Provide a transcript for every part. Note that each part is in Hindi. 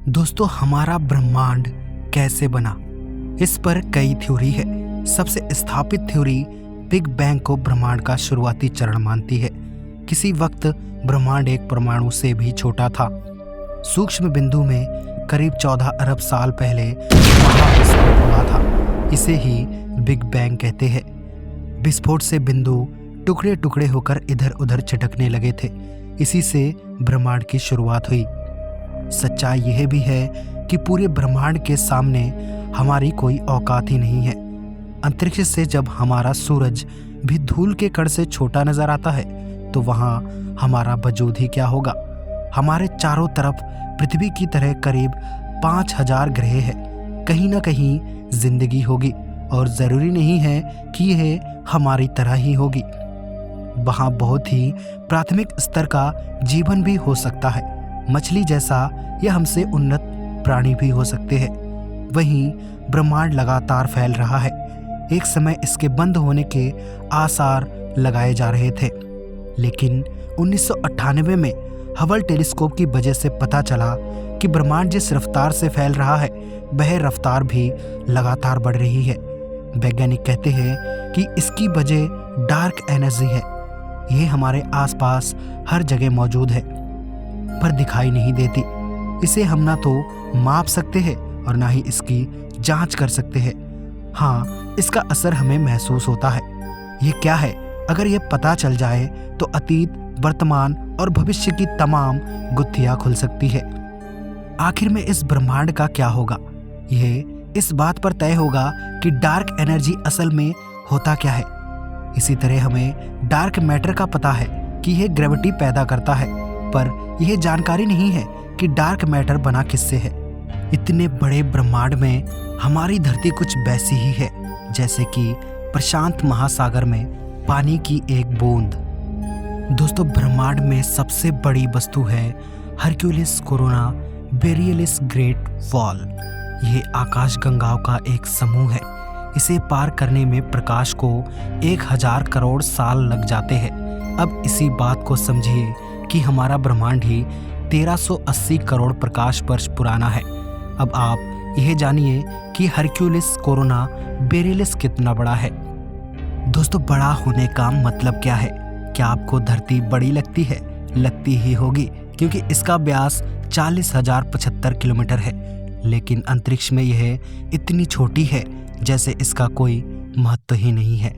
दोस्तों, हमारा ब्रह्मांड कैसे बना, इस पर कई थ्योरी है। सबसे स्थापित थ्योरी बिग बैंग को ब्रह्मांड का शुरुआती चरण मानती है। किसी वक्त ब्रह्मांड एक परमाणु से भी छोटा था। सूक्ष्म बिंदु में करीब 14 अरब साल पहले महाविस्फोट हुआ था। इसे ही बिग बैंग कहते हैं। विस्फोट से बिंदु टुकड़े टुकड़े होकर इधर उधर छिटकने लगे थे। इसी से ब्रह्मांड की शुरुआत हुई। सच्चाई यह भी है कि पूरे ब्रह्मांड के सामने हमारी कोई औकात ही नहीं है। अंतरिक्ष से जब हमारा सूरज भी धूल के कण से छोटा नजर आता है, तो वहाँ हमारा वजूद ही क्या होगा। हमारे चारों तरफ पृथ्वी की तरह करीब 5000 ग्रह हैं। कहीं ना कहीं जिंदगी होगी और ज़रूरी नहीं है कि यह हमारी तरह ही होगी। वहाँ बहुत ही प्राथमिक स्तर का जीवन भी हो सकता है। मछली जैसा या हमसे उन्नत प्राणी भी हो सकते हैं। वहीं ब्रह्मांड लगातार फैल रहा है। एक समय इसके बंद होने के आसार लगाए जा रहे थे, लेकिन 1998 में हबल टेलीस्कोप की वजह से पता चला कि ब्रह्मांड जिस रफ्तार से फैल रहा है, वह रफ्तार भी लगातार बढ़ रही है। वैज्ञानिक कहते हैं कि इसकी वजह डार्क एनर्जी है। यह हमारे आसपास हर जगह मौजूद है, पर दिखाई नहीं देती। इसे हम ना तो माप सकते हैं और ना ही इसकी जांच कर सकते हैं। हाँ, इसका असर हमें महसूस होता है। ये क्या है? अगर ये पता चल जाए तो अतीत, वर्तमान और भविष्य की तमाम गुत्थियां खुल सकती है। आखिर में इस ब्रह्मांड का क्या होगा, यह इस बात पर तय होगा कि डार्क एनर्जी असल में होता क्या है। इसी तरह हमें डार्क मैटर का पता है कि यह ग्रेविटी पैदा करता है, पर यह जानकारी नहीं है कि डार्क मैटर बना किससे है। इतने बड़े ब्रह्मांड में हमारी धरती कुछ वैसी ही है जैसे कि प्रशांत महासागर में पानी की एक बूंद। दोस्तों, ब्रह्मांड में सबसे बड़ी वस्तु है हरक्यूलिस कोरोना बोरियलिस ग्रेट वॉल। यह आकाश गंगाओं का एक समूह है। इसे पार करने में प्रकाश को 1000 करोड़ साल लग जाते हैं। अब इसी बात को समझिए कि हमारा ब्रह्मांड ही 1380 करोड़ प्रकाश वर्ष पुराना है। अब आप यह जानिए कि हरक्यूलिस कोरोना बोरियलिस कितना बड़ा है। दोस्तों, बड़ा होने का मतलब क्या है? क्या आपको धरती बड़ी लगती है? लगती ही होगी, क्योंकि इसका व्यास 40,075 किलोमीटर है। लेकिन अंतरिक्ष में यह इतनी छोटी है जैसे इसका कोई महत्व ही नहीं है।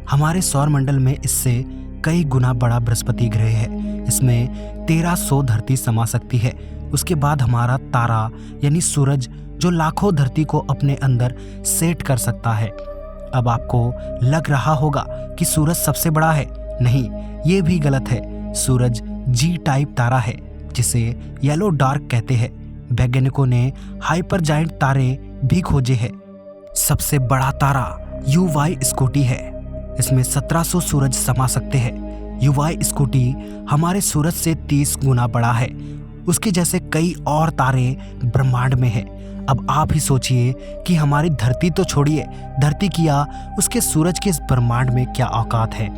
हमारे सौरमंडल में इससे कई गुना बड़ा बृहस्पति ग्रह है। इसमें 1300 धरती समा सकती है। उसके बाद हमारा तारा यानी सूरज, जो लाखों धरती को अपने अंदर सेट कर सकता है। अब आपको लग रहा होगा कि सूरज सबसे बड़ा है। नहीं, ये भी गलत है। सूरज जी टाइप तारा है, जिसे येलो डार्क कहते हैं। वैज्ञानिकों ने हाइपर जायंट तारे भी खोजे हैं। सबसे बड़ा तारा युवाई स्कूटी है। इसमें 1700 सूरज समा सकते हैं। युवाई स्कूटी हमारे सूरज से 30 गुना बड़ा है। उसके जैसे कई और तारे ब्रह्मांड में हैं। अब आप ही सोचिए कि हमारी धरती तो छोड़िए, धरती किया उसके सूरज के इस ब्रह्मांड में क्या औकात है।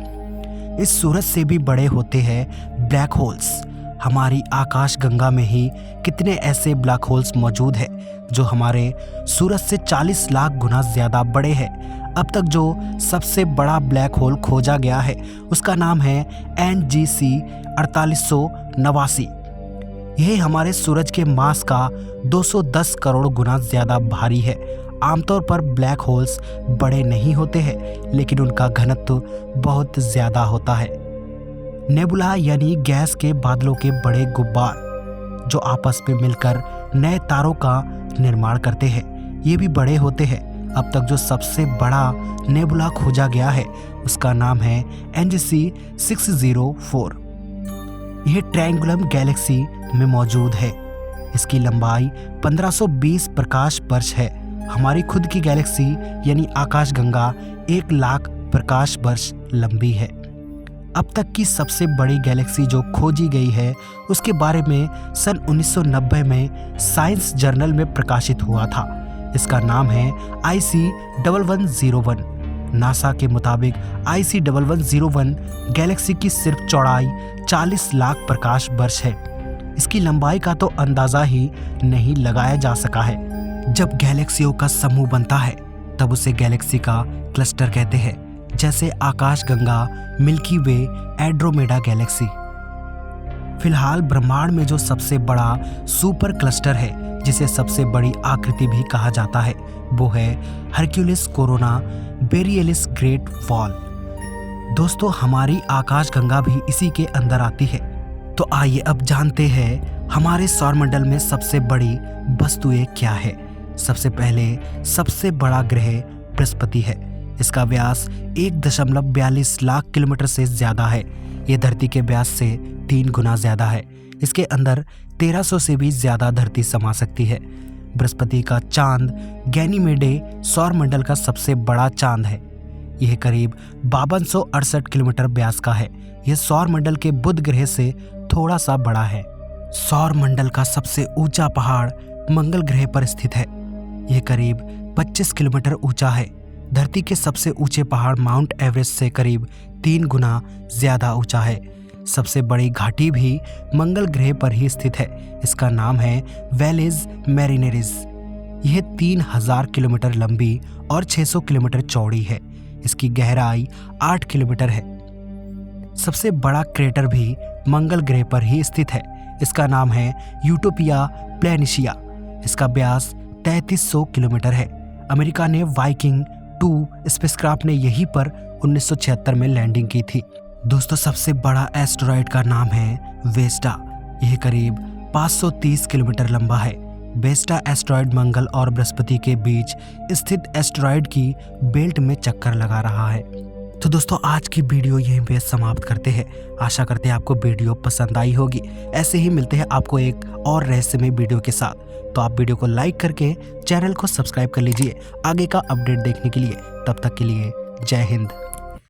इस सूरज से भी बड़े होते हैं ब्लैक होल्स। हमारी आकाश गंगा में ही कितने ऐसे ब्लैक होल्स मौजूद हैं जो हमारे सूरज से 40 लाख गुना ज्यादा बड़े हैं। अब तक जो सबसे बड़ा ब्लैक होल खोजा गया है, उसका नाम है NGC 4889। यह हमारे सूरज के मास का 210 करोड़ गुना ज्यादा भारी है। आमतौर पर ब्लैक होल्स बड़े नहीं होते हैं, लेकिन उनका घनत्व बहुत ज्यादा होता है। नेबुला यानी गैस के बादलों के बड़े गुब्बार, जो आपस में मिलकर नए तारों का निर्माण करते हैं, ये भी बड़े होते हैं। अब तक जो सबसे बड़ा नेबुला खोजा गया है, उसका नाम है NGC 604। यह ट्रायंगुलम गैलेक्सी में मौजूद है। इसकी लंबाई 1520 प्रकाश वर्ष है। हमारी खुद की गैलेक्सी यानी आकाशगंगा 1 लाख प्रकाश वर्ष लंबी है। अब तक की सबसे बड़ी गैलेक्सी जो खोजी गई है, उसके बारे में सन 1990 में साइंस जर्नल में प्रकाशित हुआ था। इसका नाम है IC1101। नासा के मुताबिक IC1101 गैलेक्सी की सिर्फ चौड़ाई 40 लाख प्रकाश वर्ष है। इसकी लंबाई का तो अंदाजा ही नहीं लगाया जा सका है। जब गैलेक्सियों का समूह बनता है तब उसे गैलेक्सी का क्लस्टर कहते हैं, जैसे आकाशगंगा, मिल्की वे, एंड्रोमेडा गैलेक्सी। फिलहाल ब्रह्मांड में जो सबसे बड़ा सुपर क्लस्टर है, जिसे सबसे बड़ी आकृति भी कहा जाता है, वो है हरक्यूलिस कोरोना बेरियलिस ग्रेट वॉल। दोस्तों, हमारी आकाशगंगा भी इसी के अंदर आती है। तो आइए अब जानते हैं हमारे सौरमंडल में सबसे बड़ी वस्तुएं क्या है। सबसे पहले सबसे बड़ा ग्रह बृहस्पति है। इसका व्यास 1.42 लाख किलोमीटर से ज्यादा है। यह धरती के व्यास से 3 गुना ज्यादा है। इसके अंदर 1300 से भी ज्यादा धरती समा सकती है। बृहस्पति का चांद गैनीमेडे सौरमंडल का सबसे बड़ा चांद है। यह करीब 5268 किलोमीटर व्यास का है। यह सौरमंडल के बुध ग्रह से थोड़ा सा बड़ा है। सौरमंडल का सबसे ऊंचा पहाड़ मंगल ग्रह पर स्थित है। यह करीब 25 किलोमीटर ऊंचा है। धरती के सबसे ऊंचे पहाड़ माउंट एवरेस्ट से करीब 3 गुना ज्यादा ऊंचा है। सबसे बड़ी घाटी भी मंगल ग्रह पर ही स्थित है। इसका नाम है वैलेज मैरिनेरिस। यह 3000 किलोमीटर लंबी और 600 किलोमीटर चौड़ी है। इसकी गहराई 8 किलोमीटर है। सबसे बड़ा क्रेटर भी मंगल ग्रह पर ही स्थित है। इसका नाम है यूटोपिया प्लेनिशिया। इसका व्यास 3300 किलोमीटर है। अमेरिका ने वाइकिंग 2 स्पेसक्राफ्ट ने यहीं पर 1976 में लैंडिंग की थी। दोस्तों, सबसे बड़ा एस्टेरॉयड का नाम है वेस्टा। यह करीब 530 किलोमीटर लंबा है। वेस्टा एस्टेरॉयड मंगल और बृहस्पति के बीच स्थित एस्टेरॉयड की बेल्ट में चक्कर लगा रहा है। तो दोस्तों, आज की वीडियो यहीं पे समाप्त करते हैं। आशा करते हैं आपको वीडियो पसंद आई होगी। ऐसे ही मिलते हैं आपको एक और रहस्यमय वीडियो के साथ। तो आप वीडियो को लाइक करके चैनल को सब्सक्राइब कर लीजिए आगे का अपडेट देखने के लिए। तब तक के लिए जय हिंद।